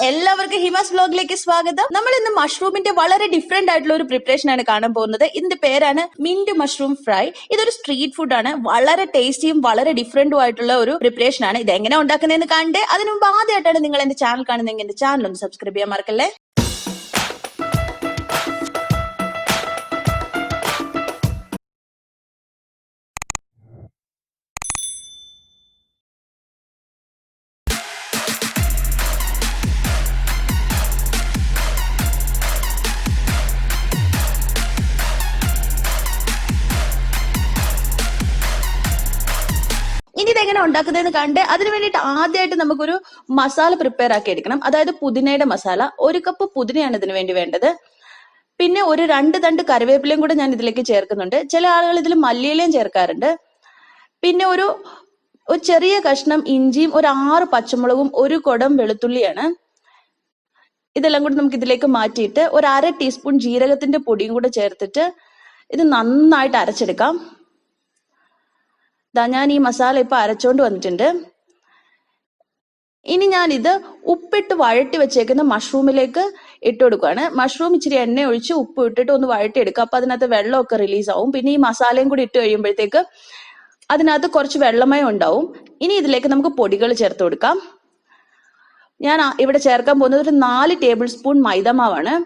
എല്ലാവർക്കും ഹിമാസ് വ്ലോഗിലേക്ക് സ്വാഗതം. നമ്മൾ ഇന്ന് മഷ്റൂമിന്റെ വളരെ ഡിഫറെന്റ് ആയിട്ടുള്ള ഒരു പ്രിപ്പറേഷൻ ആണ് കാണാൻ പോകുന്നത്. ഇതിന്റെ പേരാണ് മിന്റ് മഷ്റൂം ഫ്രൈ. ഇതൊരു സ്ട്രീറ്റ് ഫുഡ് ആണ്. വളരെ ടേസ്റ്റിയും വളരെ ഡിഫറെന്റും ആയിട്ടുള്ള ഒരു പ്രിപ്പറേഷൻ ആണ്. ഇത് എങ്ങനെ ഉണ്ടാക്കുന്നതെന്ന് കണ്ടേ അതിന് മുമ്പ് ആദ്യമായിട്ടാണ് നിങ്ങൾ എന്റെ ചാനൽ കാണുന്നതെങ്കിൽ എന്റെ ചാനൽ ഒന്ന് സബ്സ്ക്രൈബ് ചെയ്യാൻ മറക്കല്ലേ. ഇനി ഇതെങ്ങനെ ഉണ്ടാക്കുന്നതെന്ന് കണ്ട് അതിന് വേണ്ടിയിട്ട് ആദ്യമായിട്ട് നമുക്കൊരു മസാല പ്രിപ്പയർ ആക്കി എടുക്കണം. അതായത് പുതിനയുടെ മസാല. 1 കപ്പ് പുതിനയാണ് ഇതിനു വേണ്ടി വേണ്ടത്. പിന്നെ ഒരു 2 തണ്ട് കറിവേപ്പിലയും കൂടെ ഞാൻ ഇതിലേക്ക് ചേർക്കുന്നുണ്ട്. ചില ആളുകൾ ഇതിൽ മല്ലിയിലയും ചേർക്കാറുണ്ട്. പിന്നെ ഒരു ചെറിയ കഷ്ണം ഇഞ്ചിയും, ഒരു 6 പച്ചമുളകും, 1 കുടം വെളുത്തുള്ളിയാണ്. ഇതെല്ലാം കൂടി നമുക്ക് ഇതിലേക്ക് മാറ്റിയിട്ട് ഒരു 1/2 ടീസ്പൂൺ ജീരകത്തിന്റെ പൊടിയും കൂടെ ചേർത്തിട്ട് ഇത് നന്നായിട്ട് അരച്ചെടുക്കാം. ഞാൻ ഈ മസാല ഇപ്പൊ അരച്ചോണ്ട് വന്നിട്ടുണ്ട്. ഇനി ഞാൻ ഇത് ഉപ്പിട്ട് വഴട്ടി വെച്ചേക്കുന്ന മഷ്റൂമിലേക്ക് ഇട്ട് കൊടുക്കുകയാണ്. മഷ്റൂം ഇച്ചിരി എണ്ണ ഒഴിച്ച് ഉപ്പ് ഇട്ടിട്ട് ഒന്ന് വഴട്ടി എടുക്കുക. അപ്പൊ അതിനകത്ത് വെള്ളമൊക്കെ റിലീസ് ആവും. പിന്നെ ഈ മസാലയും കൂടി ഇട്ട് കഴിയുമ്പോഴത്തേക്ക് അതിനകത്ത് കുറച്ച് വെള്ളമയം ഉണ്ടാവും. ഇനി ഇതിലേക്ക് നമുക്ക് പൊടികൾ ചേർത്ത് കൊടുക്കാം. ഞാൻ ഇവിടെ ചേർക്കാൻ പോകുന്നത് ഒരു 4 ടേബിൾ സ്പൂൺ മൈദമാവാണ്.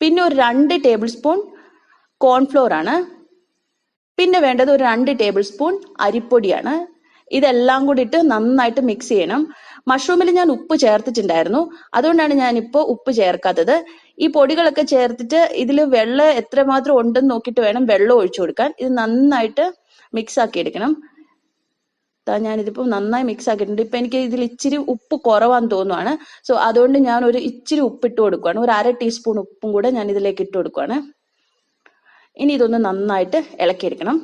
പിന്നെ ഒരു 2 ടേബിൾ സ്പൂൺ കോൺഫ്ലോർ ആണ്. പിന്നെ വേണ്ടത് ഒരു 2 ടേബിൾ സ്പൂൺ അരിപ്പൊടിയാണ്. ഇതെല്ലാം കൂടി ഇട്ട് നന്നായിട്ട് മിക്സ് ചെയ്യണം. മഷ്റൂമിൽ ഞാൻ ഉപ്പ് ചേർത്തിട്ടുണ്ടായിരുന്നു, അതുകൊണ്ടാണ് ഞാനിപ്പോൾ ഉപ്പ് ചേർക്കാത്തത്. ഈ പൊടികളൊക്കെ ചേർത്തിട്ട് ഇതിൽ വെള്ളം എത്രമാത്രം ഉണ്ടെന്ന് നോക്കിയിട്ട് വേണം വെള്ളം ഒഴിച്ചു കൊടുക്കാൻ. ഇത് നന്നായിട്ട് മിക്സ് ആക്കി എടുക്കണം. ഞാനിതിപ്പോൾ നന്നായി മിക്സ് ആക്കിയിട്ടുണ്ട്. ഇപ്പൊ എനിക്ക് ഇതിൽ ഇച്ചിരി ഉപ്പ് കുറവാന്ന് തോന്നുവാണ്. സോ അതുകൊണ്ട് ഞാൻ ഒരു ഇച്ചിരി ഉപ്പിട്ട് കൊടുക്കുകയാണ്. ഒരു 1/2 ടീസ്പൂൺ ഉപ്പും കൂടെ ഞാൻ ഇതിലേക്ക് ഇട്ട് കൊടുക്കുകയാണ്. ഇനി ഇതൊന്ന് നന്നായിട്ട് ഇളക്കിയെടുക്കണം.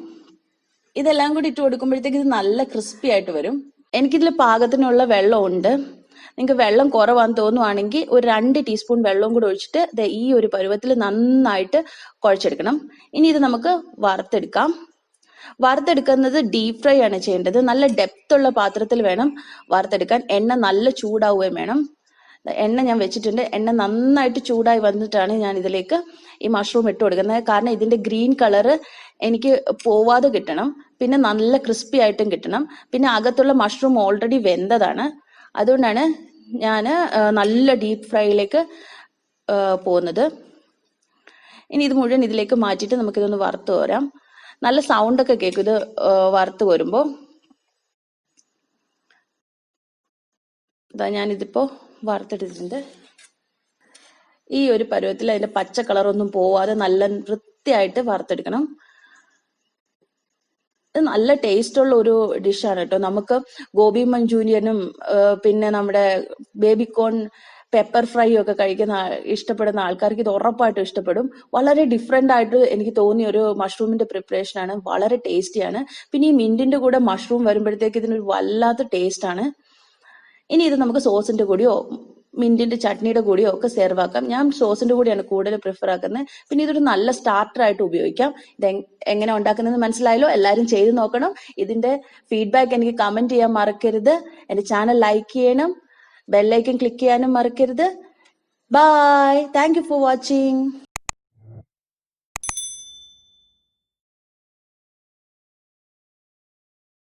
ഇതെല്ലാം കൂടി ഇട്ട് കൊടുക്കുമ്പോഴത്തേക്ക് ഇത് നല്ല ക്രിസ്പി ആയിട്ട് വരും. എനിക്കിതിൽ പാകത്തിനുള്ള വെള്ളം ഉണ്ട്. നിങ്ങൾക്ക് വെള്ളം കുറവാന്ന് തോന്നുവാണെങ്കിൽ ഒരു 2 ടീസ്പൂൺ വെള്ളവും കൂടി ഒഴിച്ചിട്ട് ഈ ഒരു പരുവത്തിൽ നന്നായിട്ട് കുഴച്ചെടുക്കണം. ഇനി ഇത് നമുക്ക് വറുത്തെടുക്കാം. വറുത്തെടുക്കുന്നത് ഡീപ് ഫ്രൈ ആണ് ചെയ്യേണ്ടത്. നല്ല ഡെപ്ത് ഉള്ള പാത്രത്തിൽ വേണം വറുത്തെടുക്കാൻ. എണ്ണ നല്ല ചൂടാവുകയും വേണം. എണ്ണ ഞാൻ വെച്ചിട്ടുണ്ട്. എണ്ണ നന്നായിട്ട് ചൂടായി വന്നിട്ടാണ് ഞാൻ ഇതിലേക്ക് ഈ മഷ്റൂം ഇട്ട് കൊടുക്കുന്നത്. കാരണം ഇതിന്റെ ഗ്രീൻ കളറ് എനിക്ക് പോവാതെ കിട്ടണം. പിന്നെ നല്ല ക്രിസ്പി ആയിട്ടും കിട്ടണം. പിന്നെ അകത്തുള്ള മഷ്റൂം ഓൾറെഡി വെന്തതാണ്. അതുകൊണ്ടാണ് ഞാൻ നല്ല ഡീപ്പ് ഫ്രൈയിലേക്ക് പോകുന്നത്. ഇനി ഇത് മുഴുവൻ ഇതിലേക്ക് മാറ്റിയിട്ട് നമുക്കിതൊന്ന് വറുത്ത് കോരാം. നല്ല സൗണ്ടൊക്കെ കേൾക്കും ഇത് വറുത്ത് കോരുമ്പോൾ. ഞാനിതിപ്പോ വറുത്തെടുത്തിട്ടുണ്ട്. ഈ ഒരു പരുവത്തിൽ അതിന്റെ പച്ച കളറൊന്നും പോവാതെ നല്ല വൃത്തിയായിട്ട് വറുത്തെടുക്കണം. ഇത് നല്ല ടേസ്റ്റ് ഉള്ള ഒരു ഡിഷാണ് കേട്ടോ. നമുക്ക് ഗോബി മഞ്ചൂരിയനും പിന്നെ നമ്മുടെ ബേബിക്കോൺ പെപ്പർ ഫ്രൈ ഒക്കെ ഇഷ്ടപ്പെടുന്ന ആൾക്കാർക്ക് ഇത് ഉറപ്പായിട്ടും ഇഷ്ടപ്പെടും. വളരെ ഡിഫറെന്റ് ആയിട്ട് എനിക്ക് തോന്നിയ ഒരു മഷ്റൂമിന്റെ പ്രിപ്പറേഷൻ ആണ്. വളരെ ടേസ്റ്റിയാണ്. പിന്നെ ഈ മിന്റിന്റെ കൂടെ മഷ്റൂം വരുമ്പോഴത്തേക്ക് ഇതിനൊരു വല്ലാത്ത ടേസ്റ്റ് ആണ്. ഇനി ഇത് നമുക്ക് സോസിന്റെ കൂടിയോ മിന്റിന്റെ ചട്നിയുടെ കൂടിയോ ഒക്കെ സെർവ് ആക്കാം. ഞാൻ സോസിന്റെ കൂടിയാണ് കൂടുതൽ പ്രിഫർ ആക്കുന്നത്. പിന്നെ ഇതൊരു നല്ല സ്റ്റാർട്ടർ ആയിട്ട് ഉപയോഗിക്കാം. ഇത് എങ്ങനെ ഉണ്ടാക്കുന്നത് മനസ്സിലായല്ലോ. എല്ലാവരും ചെയ്ത് നോക്കണം. ഇതിന്റെ ഫീഡ്ബാക്ക് എനിക്ക് കമന്റ് ചെയ്യാൻ മറക്കരുത്. എന്റെ ചാനൽ ലൈക്ക് ചെയ്യണം. ബെല്ലൈക്കൺ ക്ലിക്ക് ചെയ്യാനും മറക്കരുത്. Bye. Thank you for watching.